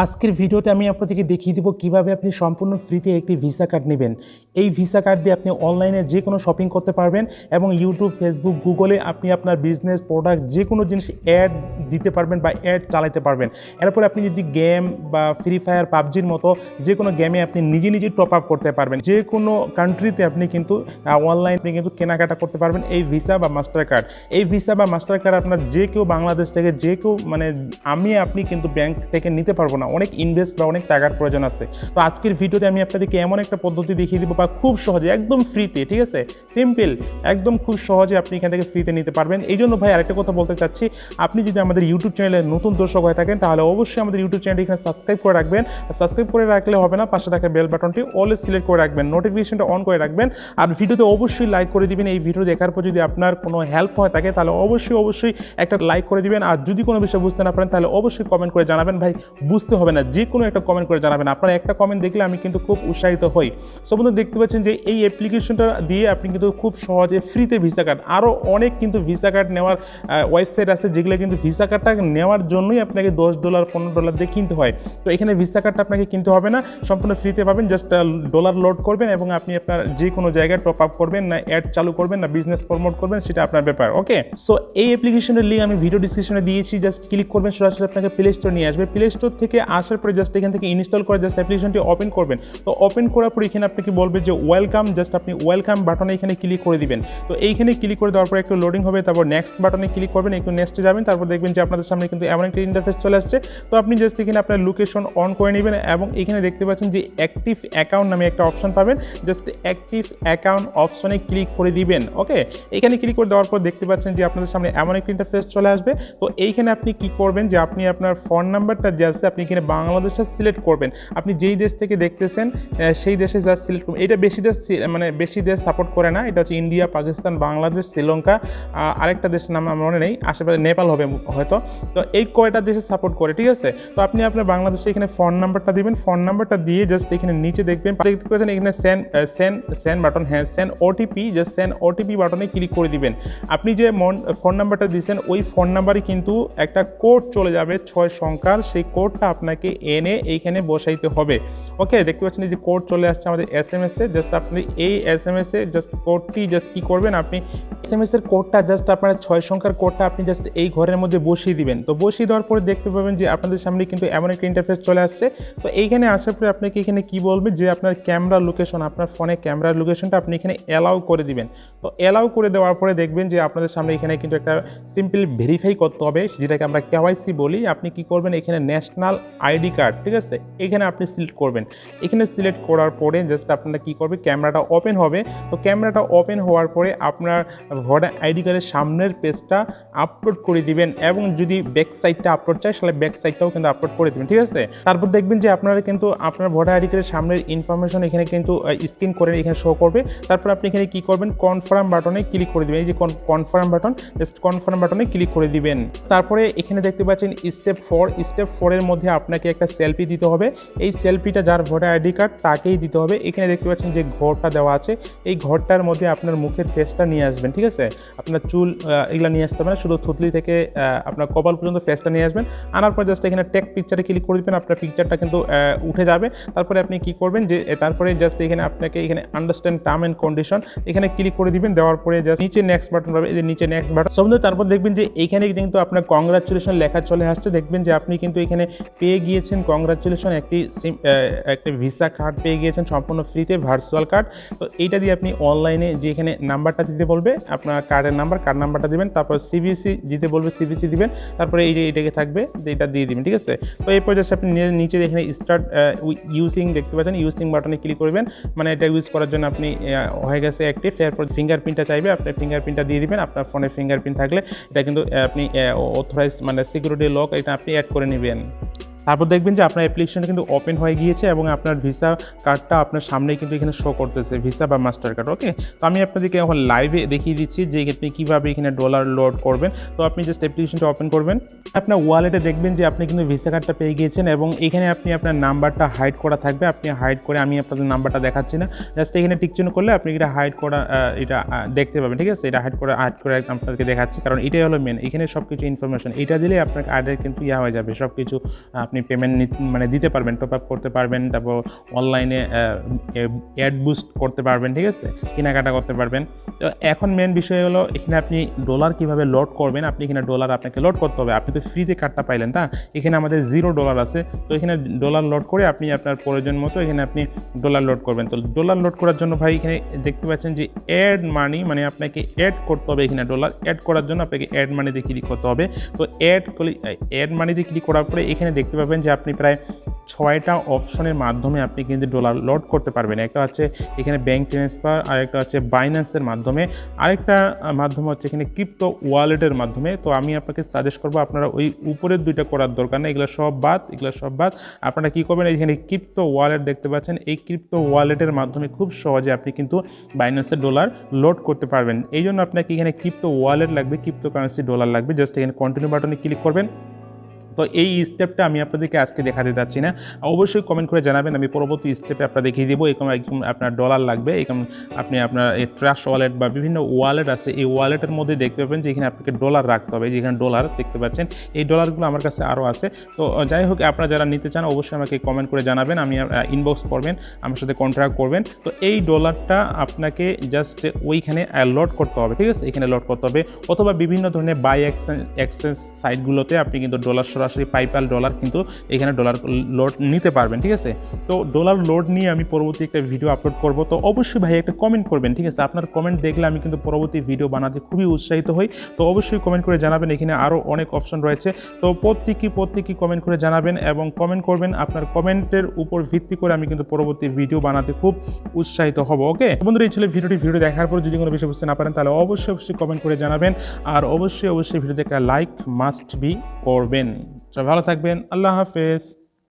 আজকের ভিডিওতে আমি আপনাদেরকে দেখিয়ে দেব কিভাবে আপনি সম্পূর্ণ ফ্রিতে একটি ভিসা কার্ড নেবেন। এই ভিসা কার্ড দিয়ে আপনি অনলাইনে যে কোনো শপিং করতে পারবেন এবং ইউটিউব, ফেসবুক, গুগলে আপনি আপনার বিজনেস, প্রোডাক্ট যে কোনো জিনিস অ্যাড দিতে পারবেন বা অ্যাড চালাতে পারবেন। এরপরে আপনি যদি গেম বা ফ্রি ফায়ার, পাবজির মতো যে কোনো গেমে আপনি নিজে টপ আপ করতে পারবেন। যে কোনো কান্ট্রিতে আপনি কিন্তু অনলাইনে কিন্তু কেনাকাটা করতে পারবেন এই ভিসা বা মাস্টার কার্ড। এই ভিসা বা মাস্টার কার্ড আপনার যে কেউ বাংলাদেশ থেকে যে কেউ আপনি কিন্তু ব্যাংক থেকে নিতে পারবো না, অনেক ইনভেস্ট বা অনেক টাকার প্রয়োজন আছে। তো আজকের ভিডিওতে আমি আপনাদেরকে এমন একটা পদ্ধতি দেখিয়ে দিব বা খুব সহজে একদম ফ্রিতে, ঠিক আছে, সিম্পল, একদম খুব সহজে আপনি এখান থেকে ফ্রিতে নিতে পারবেন। এই জন্য ভাই আরেকটা কথা বলতে চাচ্ছি, আপনি যদি আমাদের ইউটিউব চ্যানেলে নতুন দর্শক হয়ে থাকেন তাহলে অবশ্যই আমাদের ইউটিউব চ্যানেলটি এখানে সাবস্ক্রাইব করে রাখবেন। সাবস্ক্রাইব করে রাখলে হবে না, পাশে থাকা বেল বাটনটি অলওয়েজ সিলেক্ট করে রাখবেন, নোটিফিকেশনটা অন করে রাখবেন। আর ভিডিওতে অবশ্যই লাইক করে দিবেন। এই ভিডিও দেখার পর যদি আপনার কোনো হেল্প হয়ে থাকে তাহলে অবশ্যই একটা লাইক করে দিবেন। আর যদি কোনো বিষয় বুঝতে না পারেন তাহলে অবশ্যই কমেন্ট করে জানাবেন। ভাই বুঝতে হবে না, যে কোনো একটা কমেন্ট করে জানাবেন। আপনার একটা কমেন্ট দেখলে আমি কিন্তু খুব উৎসাহিত হই। সো বন্ধু, দেখতে পাচ্ছেন যে এই অ্যাপ্লিকেশনটা দিয়ে আপনি কিন্তু খুব সহজে ফ্রিতে ভিসা কার্ড, আরও অনেক কিন্তু ভিসা কার্ড নেওয়ার ওয়েবসাইট আছে যেগুলো কিন্তু ভিসা কার্ডটা নেওয়ার জন্যই আপনাকে $10, $15 দিয়ে কিনতে হয়। তো এখানে ভিসা কার্ডটা আপনাকে কিনতে হবে না, সম্পূর্ণ ফ্রিতে পাবেন। জাস্ট ডলার লোড করবেন এবং আপনি আপনার যে কোনো জায়গায় টপ আপ করবেন, না অ্যাড চালু করবেন, না বিজনেস প্রমোট করবেন, সেটা আপনার ব্যাপার। ওকে, সো এই অ্যাপ্লিকেশনের লিঙ্ক আমি ভিডিও ডিসক্রিপশনে দিয়েছি। জাস্ট ক্লিক করবেন, সরাসরি আপনাকে প্লে স্টোর নিয়ে আসবে। প্লে স্টোর থেকে আসার পরে জাস্ট এখান থেকে ইনস্টল করে জাস্ট অ্যাপ্লিকেশনটি ওপেন করবেন। তো ওপেন করার পর এখানে আপনাকে বলবে যে ওয়েলকাম, জাস্ট আপনি ওয়েলকাম বাটনে এখানে ক্লিক করে দিবেন। তো এইখানে ক্লিক করে দেওয়ার পর একটু লোডিং হবে, তারপর নেক্সট বাটনে ক্লিক করবেন, একটু নেক্সটে যাবেন, তারপর দেখবেন যে আপনাদের সামনে কিন্তু এমন একটা ইন্টারফেস চলে আসছে। তো আপনি জাস্ট এখানে আপনার লোকেশন অন করে নেবেন এবং এখানে দেখতে পাচ্ছেন যে অ্যাক্টিভ অ্যাকাউন্ট নামে একটা অপশন পাবেন, জাস্ট অ্যাক্টিভ অ্যাকাউন্ট অপশনে ক্লিক করে দিবেন। ওকে, এখানে ক্লিক করে দেওয়ার পর দেখতে পাচ্ছেন যে আপনাদের সামনে এমন একটা ইন্টারফেস চলে আসবে। তো এইখানে আপনি কি করবেন যে আপনি আপনার ফোন নাম্বারটা যে আছে আপনি এখানে বাংলাদেশটা সিলেক্ট করবেন। আপনি যেই দেশ থেকে দেখতেছেন সেই দেশে যা সিলেক্ট করবেন। এটা বেশি দেশ সাপোর্ট করে না, এটা হচ্ছে ইন্ডিয়া, পাকিস্তান, বাংলাদেশ, শ্রীলঙ্কা, আরেকটা দেশের নাম আমার মনে নেই, আশেপাশে নেপাল হবে হয়তো। তো এই কয়টা দেশে সাপোর্ট করে, ঠিক আছে। তো আপনি আপনার বাংলাদেশে এখানে ফোন নাম্বারটা দিবেন। ফোন নাম্বারটা দিয়ে জাস্ট এখানে নিচে দেখবেন, দেখতে পাচ্ছেন এখানে সেন্ড বাটন, হ্যাঁ send OTP, just send OTP বাটনে ক্লিক করে দিবেন। আপনি যে ফোন নাম্বারটা দিয়েছেন ওই ফোন নাম্বারে কিন্তু একটা কোড চলে যাবে 6 সংখ্যার, সেই কোডটা আপনাকে এনে এইখানে বসাইতে হবে। ওকে, দেখতে পাচ্ছেন এই যে কোড চলে আসছে আমাদের SMS-এ। জাস্ট আপনি এই SMS-এ জাস্ট কোডটি জাস্ট কী করবেন, আপনি SMS-এর কোডটা জাস্ট আপনার 6 সংখ্যার কোডটা আপনি জাস্ট এই ঘরের মধ্যে বসিয়ে দিবেন। তো বসিয়ে দেওয়ার পরে দেখতে পাবেন যে আপনাদের সামনে কিন্তু এমন একটা ইন্টারফেস চলে আসছে। তো এইখানে আসার পরে আপনাকে এখানে কি বলবে যে আপনার ক্যামেরা লোকেশন, আপনার ফোনে ক্যামেরার লোকেশনটা আপনি এখানে অ্যালাউ করে দিবেন। তো অ্যালাউ করে দেওয়ার পরে দেখবেন যে আপনাদের সামনে এখানে কিন্তু একটা সিম্পল ভেরিফাই করতে হবে, যেটাকে আমরা KYC বলি। আপনি কি করবেন, এখানে ন্যাশনাল আইডি কার্ড, ঠিক আছে, এখানে আপনি সিলেক্ট করবেন। এখানে সিলেক্ট করার পরে জাস্ট আপনারা কী করবে, ক্যামেরাটা ওপেন হবে। তো ক্যামেরাটা ওপেন হওয়ার পরে আপনার ভোটার আইডি কার্ডের সামনের পেজটা আপলোড করে দিবেন এবং যদি ব্যাক সাইডটা আপলোড চাই তাহলে ব্যাক সাইডটাও কিন্তু আপলোড করে দেবেন, ঠিক আছে। তারপর দেখবেন যে আপনারা কিন্তু আপনার ভোটার আইডি কার্ডের সামনের ইনফরমেশন এখানে কিন্তু স্ক্রিন করে এখানে শো করবে। তারপর আপনি এখানে কী করবেন, কনফার্ম বাটনে ক্লিক করে দেবেন। এই যে কনফার্ম বাটন, জাস্ট কনফার্ম বাটনে ক্লিক করে দিবেন। তারপরে এখানে দেখতে পাচ্ছেন স্টেপ 4 এর মধ্যে আপনাকে একটা সেলফি দিতে হবে। এই সেলফিটা যার ভোটার আইডি কার্ড তাকেই দিতে হবে। এখানে দেখতে পাচ্ছেন যে ঘরটা দেওয়া আছে, এই ঘরটার মধ্যে আপনার মুখের ফেসটা নিয়ে আসবেন, ঠিক আছে। আপনার চুল এগুলো নিয়ে আসতে হবে না, শুধু থুতলি থেকে আপনার কপাল পর্যন্ত ফেসটা নিয়ে আসবেন। আনার পর জাস্ট এখানে টেক পিকচারে ক্লিক করে দেবেন, আপনার পিকচারটা কিন্তু উঠে যাবে। তারপরে আপনি কি করবেন যে তারপরে জাস্ট এখানে আপনাকে এখানে আন্ডারস্ট্যান্ড টার্ম অ্যান্ড কন্ডিশন এখানে ক্লিক করে দিবেন। দেওয়ার পরে জাস্ট নিচে নেক্সট বাটন পাবে, এই যে নিচে নেক্সট বাটন সব। তারপর দেখবেন যে এখানে কিন্তু আপনার কংগ্রাচুলেশন লেখা চলে আসছে। দেখবেন যে আপনি কিন্তু এখানে পেয়ে গিয়েছেন কংগ্রাচুলেশন, একটি ভিসা কার্ড পেয়ে গিয়েছেন সম্পূর্ণ ফ্রিতে, ভার্চুয়াল কার্ড। তো এইটা দিয়ে আপনি অনলাইনে যে এখানে নাম্বারটা দিতে বলবে আপনার কার্ডের নাম্বার, কার্ড নাম্বারটা দিবেন, তারপর CVC দিতে বলবে, CVC দিবেন, তারপরে এই যে এটাকে থাকবে এটা দিয়ে দিবেন, ঠিক আছে। তো এরপর জাস্ট আপনি নিচে এখানে স্টার্ট ইউজিং দেখতে পাচ্ছেন, ইউজিং বাটনে ক্লিক করবেন, মানে এটা ইউজ করার জন্য আপনি হয়ে গেছে অ্যাক্টিভ। এরপর ফিঙ্গারপ্রিন্টটা চাইবে, আপনি ফিঙ্গারপ্রিন্টটা দিয়ে দিবেন। আপনার ফোনে ফিঙ্গারপ্রিন্ট থাকলে এটা কিন্তু আপনি অথরাইজ সিকিউরিটি লক এটা আপনি অ্যাড করে নেবেন। তারপর দেখবেন যে আপনার অ্যাপ্লিকেশনটা কিন্তু ওপেন হয়ে গিয়েছে এবং আপনার ভিসা কার্ডটা আপনার সামনেই কিন্তু এখানে শো করতেছে, ভিসা বা মাস্টার কার্ড। ওকে, তো আমি আপনাদেরকে এখন লাইভে দেখিয়ে দিচ্ছি যে আপনি কীভাবে এখানে ডলার লোড করবেন। তো আপনি জাস্ট অ্যাপ্লিকেশনটা ওপেন করবেন, আপনার ওয়ালেটে দেখবেন যে আপনি কিন্তু ভিসা কার্ডটা পেয়ে গিয়েছেন এবং এখানে আপনি আপনার নাম্বারটা হাইড করা থাকবে। আপনি হাইড করে, আমি আপনাদের নাম্বারটা দেখাচ্ছি না, জাস্ট এখানে টিকচিহ্ন করলে আপনি এটা হাইড করা এটা দেখতে পাবেন, ঠিক আছে। এটা হাইড করে আপনাদেরকে দেখাচ্ছি, কারণ এটাই হলো মেন, এখানে সব কিছু ইনফরমেশন। এটা দিলে আপনার কার্ডের কিন্তু হয়ে যাবে, সব কিছু আপনি পেমেন্ট মানে দিতে পারবেন, টপ আপ করতে পারবেন, তারপর অনলাইনে অ্যাড বুস্ট করতে পারবেন, ঠিক আছে, কেনাকাটা করতে পারবেন। তো এখন মেন বিষয় হলো এখানে আপনি ডলার কীভাবে লোড করবেন। আপনি এখানে ডলার আপনাকে লোড করতে হবে। আপনি তো ফ্রিতে কার্ডটা পাইলেন, তা এখানে আমাদের $0 আছে। তো এখানে ডলার লোড করে আপনি আপনার প্রয়োজন মতো এখানে আপনি ডলার লোড করবেন। তো ডলার লোড করার জন্য ভাই এখানে দেখতে পাচ্ছেন যে অ্যাড মানি, মানে আপনাকে অ্যাড করতে হবে। এখানে ডলার অ্যাড করার জন্য আপনাকে অ্যাড মানিতে ক্লিক করতে হবে। তো অ্যাড মানিতে ক্লিক করার পরে এখানে দেখতে পাবেন যে আপনি প্রায় 6টা অপশনের মাধ্যমে আপনি কিন্তু ডলার লোড করতে পারবেন। একটা হচ্ছে এখানে ব্যাঙ্ক ট্রান্সফার, আরেকটা হচ্ছে বাইন্যান্সের মাধ্যমে, আরেকটা মাধ্যম হচ্ছে এখানে ক্রিপ্টো ওয়ালেটের মাধ্যমে। তো আমি আপনাকে সাজেস্ট করবো আপনারা ওই উপরের 2টা করার দরকার নেই, এগুলো সব বাদ। আপনারা কী করবেন, এখানে ক্রিপ্টো ওয়ালেট দেখতে পাচ্ছেন, এই ক্রিপ্টো ওয়ালেটের মাধ্যমে খুব সহজে আপনি কিন্তু বাইন্যান্সের ডলার লোড করতে পারবেন। এই জন্য আপনাকে এখানে ক্রিপ্টো ওয়ালেট লাগবে, ক্রিপ্টো কারেন্সি ডলার লাগবে। জাস্ট এখানে কন্টিনিউ বাটনে ক্লিক করবেন। তো এই স্টেপটা আমি আপনাদেরকে আজকে দেখাতে যাচ্ছি না, অবশ্যই কমেন্ট করে জানাবেন, আমি পরবর্তী স্টেপে আপনার দেখিয়ে দেবো। এরকম আপনার ডলার লাগবে, এরকম আপনি আপনার এই ট্রাস্ট ওয়ালেট বা বিভিন্ন ওয়ালেট আছে, এই ওয়ালেটের মধ্যে দেখতে পাবেন যে এখানে আপনাকে ডলার রাখতে হবে। যেখানে ডলার দেখতে পাচ্ছেন, এই ডলারগুলো আমার কাছে আরও আছে। তো যাই হোক, আপনারা যারা নিতে চান অবশ্যই আমাকে কমেন্ট করে জানাবেন, আমি ইনবক্স করবেন, আমার সাথে কন্ট্যাক্ট করবেন। তো এই ডলারটা আপনাকে জাস্ট ওইখানে লোড করতে হবে, ঠিক আছে, এখানে লোড করতে হবে, অথবা বিভিন্ন ধরনের বাই এক্সচেঞ্জ সাইটগুলোতে আপনি কিন্তু ডলার সরাসরি পাইপ্যাল ডলার কিন্তু এখানে ডলার লোড নিতে পারবেন, ঠিক আছে। তো ডলার লোড নিয়ে আমি পরবর্তী একটা ভিডিও আপলোড করব। তো অবশ্যই ভাই একটা কমেন্ট করবেন, ঠিক আছে, আপনার কমেন্ট দেখলে আমি কিন্তু পরবর্তী ভিডিও বানাতে খুবই উৎসাহিত হই। তো অবশ্যই কমেন্ট করে জানাবেন, এখানে আরও অনেক অপশন রয়েছে। তো প্রত্যেকই কমেন্ট করে জানাবেন এবং কমেন্ট করবেন। আপনার কমেন্টের উপর ভিত্তি করে আমি কিন্তু পরবর্তী ভিডিও বানাতে খুব উৎসাহিত হব। ওকে বন্ধুরা, এই ছিল ভিডিও দেখার পর যদি কোনো বিষয় বুঝতে না পারেন তাহলে অবশ্যই কমেন্ট করে জানাবেন, আর অবশ্যই ভিডিওতে একটা লাইক মাস্ট বি করবেন। ভালো থাকবেন, আল্লাহ হাফেজ।